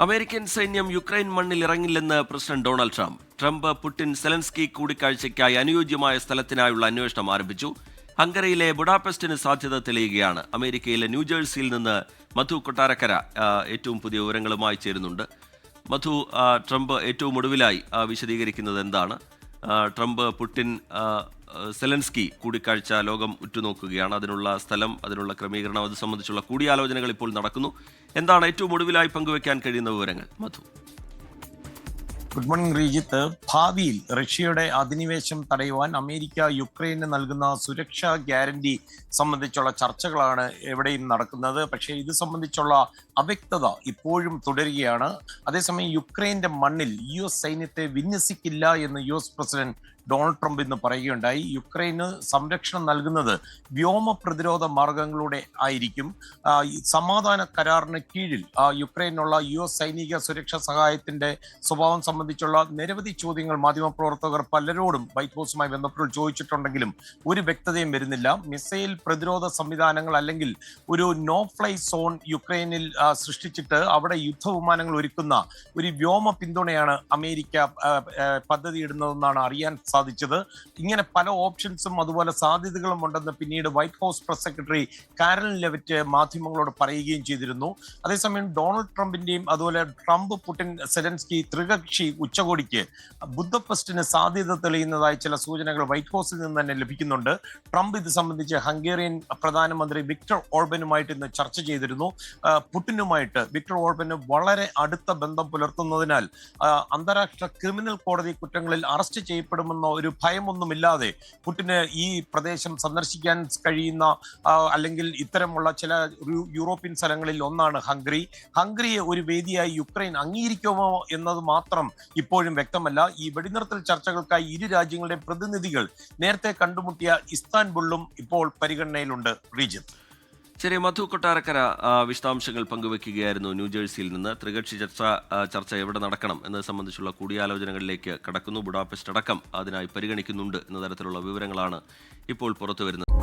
American സൈന്യം Ukraine മണ്ണിൽ ഇറങ്ങില്ലെന്ന് president Donald Trump. Trump Putin Zelensky കൂടിക്കാഴ്ചയ്ക്കായി അനുയോജ്യമായ സ്ഥലത്തിനായുള്ള അന്വേഷണം ആരംഭിച്ചു. ഹംഗറിയിലെ ബുഡാപെസ്റ്റിന് സാധ്യത തെളിയുകയാണ്. അമേരിക്കയിലെ ന്യൂജേഴ്സിയിൽ നിന്ന് മധു കൊട്ടാരക്കര ഏറ്റവും പുതിയ വിവരങ്ങളുമായി ചേരുന്നുണ്ട്. മധു, ട്രംപ് ഏറ്റവും ഒടുവിലായി വിശദീകരിക്കുന്നത് എന്താണ്? ട്രംപ് പുടിൻ സെലൻസ്കി കൂടിക്കാഴ്ച ലോകം ഉറ്റുനോക്കുകയാണ്. അതിനുള്ള സ്ഥലം, അതിനുള്ള ക്രമീകരണം, അത് സംബന്ധിച്ചുള്ള കൂടിയാലോചനകൾ ഇപ്പോൾ നടക്കുന്നു. എന്താണ് ഏറ്റവും ഒടുവിലായി പങ്കുവയ്ക്കാൻ കഴിയുന്ന വിവരങ്ങൾ, മധു? Good morning Sreejith. ഭാവിയിൽ റഷ്യയുടെ അധിനിവേശം തടയുവാൻ അമേരിക്ക യുക്രൈന് നൽകുന്ന സുരക്ഷാ ഗ്യാരണ്ടി സംബന്ധിച്ചുള്ള ചർച്ചകളാണ് എവിടെയും നടക്കുന്നത്. പക്ഷേ ഇത് സംബന്ധിച്ചുള്ള അവ്യക്തത ഇപ്പോഴും തുടരുകയാണ്. അതേസമയം യുക്രൈന്റെ മണ്ണിൽ US സൈന്യത്തെ വിന്യസിക്കില്ല എന്ന് US പ്രസിഡന്റ് ഡൊണാൾഡ് ട്രംപ് ഇന്ന് പറയുകയുണ്ടായി. യുക്രൈന് സംരക്ഷണം നൽകുന്നത് വ്യോമ പ്രതിരോധ മാർഗങ്ങളിലൂടെ ആയിരിക്കും. സമാധാന കരാറിന് കീഴിൽ യുക്രൈനുള്ള US സൈനിക സുരക്ഷാ സഹായത്തിന്റെ സ്വഭാവം സംബന്ധിച്ചുള്ള നിരവധി ചോദ്യങ്ങൾ മാധ്യമപ്രവർത്തകർ പലരോടും വൈറ്റ് ഹൗസുമായി ബന്ധപ്പെട്ട് ചോദിച്ചിട്ടുണ്ടെങ്കിലും ഒരു വ്യക്തതയും വരുന്നില്ല. മിസൈൽ പ്രതിരോധ സംവിധാനങ്ങൾ അല്ലെങ്കിൽ ഒരു നോ ഫ്ലൈ സോൺ യുക്രൈനിൽ സൃഷ്ടിച്ചിട്ട് അവിടെ യുദ്ധവിമാനങ്ങൾ ഒരുക്കുന്ന ഒരു വ്യോമ പിന്തുണയാണ് അമേരിക്ക പദ്ധതിയിടുന്നതെന്നാണ് അറിയാൻ സാധിച്ചത്. ഇങ്ങനെ പല ഓപ്ഷൻസും അതുപോലെ സാധ്യതകളും ഉണ്ടെന്ന് പിന്നീട് White House press secretary Karoline Leavitt മാധ്യമങ്ങളോട് പറയുകയും ചെയ്തിരുന്നു. അതേസമയം ഡൊണാൾഡ് ട്രംപിന്റെയും അതുപോലെ ട്രംപ് പുടിൻ സെലൻസ്കി ത്രികക്ഷി ഉച്ചകോടിക്ക് ബുദാപെസ്റ്റിന് സാധ്യത തെളിയുന്നതായി ചില സൂചനകൾ വൈറ്റ് ഹൗസിൽ നിന്ന് തന്നെ ലഭിക്കുന്നുണ്ട്. ട്രംപ് ഇത് സംബന്ധിച്ച് ഹംഗേറിയൻ പ്രധാനമന്ത്രി വിക്ടർ ഓർബനുമായിട്ട് ഇന്ന് ചർച്ച ചെയ്തിരുന്നു. പുടിനുമായിട്ട് വിക്ടർ ഓർബന് വളരെ അടുത്ത ബന്ധം പുലർത്തുന്നതിനാൽ അന്താരാഷ്ട്ര ക്രിമിനൽ കോടതി കുറ്റങ്ങളിൽ അറസ്റ്റ് ചെയ്യപ്പെടുമെന്ന ഒരു ഭയമൊന്നുമില്ലാതെ പുടിന് ഈ പ്രദേശം സന്ദർശിക്കാൻ കഴിയുന്ന അല്ലെങ്കിൽ ഇത്തരമുള്ള ചില യൂറോപ്യൻ സ്ഥലങ്ങളിൽ ഒന്നാണ് ഹംഗറി. ഹംഗറിയെ ഒരു വേദിയായി യുക്രൈൻ അംഗീകരിക്കുമോ എന്നത് മാത്രം ഇപ്പോഴും വ്യക്തമല്ല. ഈ വെടിനിർത്തൽ ചർച്ചകൾക്കായി ഇരു രാജ്യങ്ങളുടെയും പ്രതിനിധികൾ നേരത്തെ കണ്ടുമുട്ടിയ ഇസ്താൻബുളിലും ഇപ്പോൾ പരിഗണനയിലുണ്ട്. റീജിത്ത്. ശരി, മധു കൊട്ടാരക്കര വിശദാംശങ്ങൾ പങ്കുവെക്കുകയായിരുന്നു ന്യൂജേഴ്സിയിൽ നിന്ന്. ത്രികക്ഷി ചർച്ച എവിടെ നടക്കണം എന്നത് സംബന്ധിച്ചുള്ള കൂടിയാലോചനകളിലേക്ക് കടക്കുന്നു. ബുഡാപെസ്റ്റ് അടക്കം അതിനായി പരിഗണിക്കുന്നുണ്ട് എന്ന തരത്തിലുള്ള വിവരങ്ങളാണ് ഇപ്പോൾ പുറത്തുവരുന്നത്.